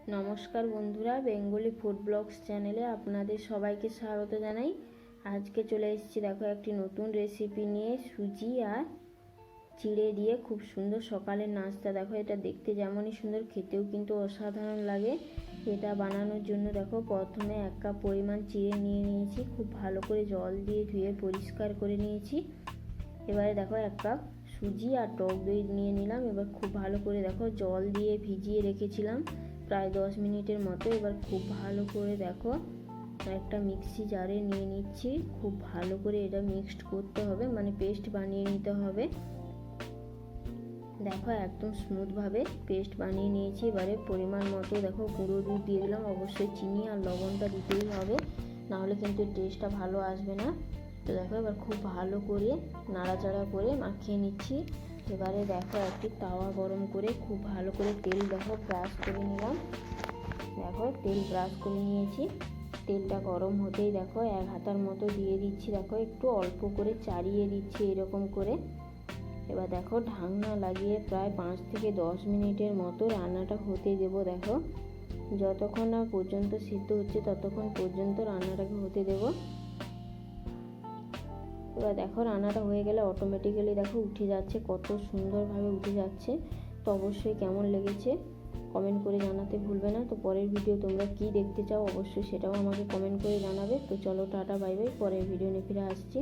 নমস্কার বন্ধুরা, Bengali food blogs চ্যানেলে আপনাদের সবাইকে স্বাগত জানাই। আজকে চলে এসেছি দেখো একটি নতুন রেসিপি নিয়ে, সুজি আর চিড়ে দিয়ে খুব সুন্দর সকালের নাস্তা। দেখো এটা দেখতে যেমনই সুন্দর, খেতেও কিন্তু অসাধারণ লাগে। এটা বানানোর জন্য দেখো প্রথমে 1 কাপ পরিমাণ চিড়ে নিয়ে নিয়েছি, খুব ভালো করে জল দিয়ে ধুয়ে পরিষ্কার করে নিয়েছি। এবারে দেখো 1 কাপ সুজি আর টক দই নিয়ে নিলাম। এবার খুব ভালো করে দেখো জল দিয়ে ভিজিয়ে রেখেছিলাম প্রায় 10 মিনিটের মতো। এবার খুব ভালো করে দেখো একটা মিক্সি জারে নিয়ে নিচ্ছি। খুব ভালো করে এটা মিক্সড করতে হবে, মানে পেস্ট বানিয়ে নিতে হবে। দেখো একদম স্মুথভাবে পেস্ট বানিয়ে নিয়েছি। এবারে পরিমাণ মতো দেখো গুঁড়ো দুধ দিয়ে দিলাম। অবশ্যই চিনি আর লবণটা দিতেই হবে, নাহলে কিন্তু টেস্টটা ভালো আসবে না। তো দেখো এবার খুব ভালো করে নাড়াচাড়া করে মাখিয়ে নিচ্ছি। এবারে দেখো একটি তাওয়া গরম করে খুব ভালো করে তেল দেখো ব্রাশ করে নিলাম। দেখো তেল ব্রাশ করে নিয়েছি। তেলটা গরম হতেই দেখো 1 হাতার মতো দিয়ে দিচ্ছি। দেখো একটু অল্প করে চাড়িয়ে দিচ্ছি এরকম করে। এবার দেখো ঢাকনা লাগিয়ে প্রায় 5 থেকে 10 মিনিটের মতো রান্নাটা হতে দেবো। দেখো যতক্ষণ না পর্যন্ত সিদ্ধ হচ্ছে ততক্ষণ পর্যন্ত রান্নাটাকে হতে দেবো। এবার দেখো রান্নাটা হয়ে গেলে অটোমেটিক্যালি দেখো উঠে যাচ্ছে, কত সুন্দরভাবে উঠে যাচ্ছে। তো অবশ্যই কেমন লেগেছে কমেন্ট করে জানাতে ভুলবে না। তো পরের ভিডিও তোমরা কি দেখতে চাও অবশ্যই সেটাও আমাকে কমেন্ট করে জানাবে। তো চলো টাটা বাই বাই, পরের ভিডিও নিয়ে ফিরে আসছি।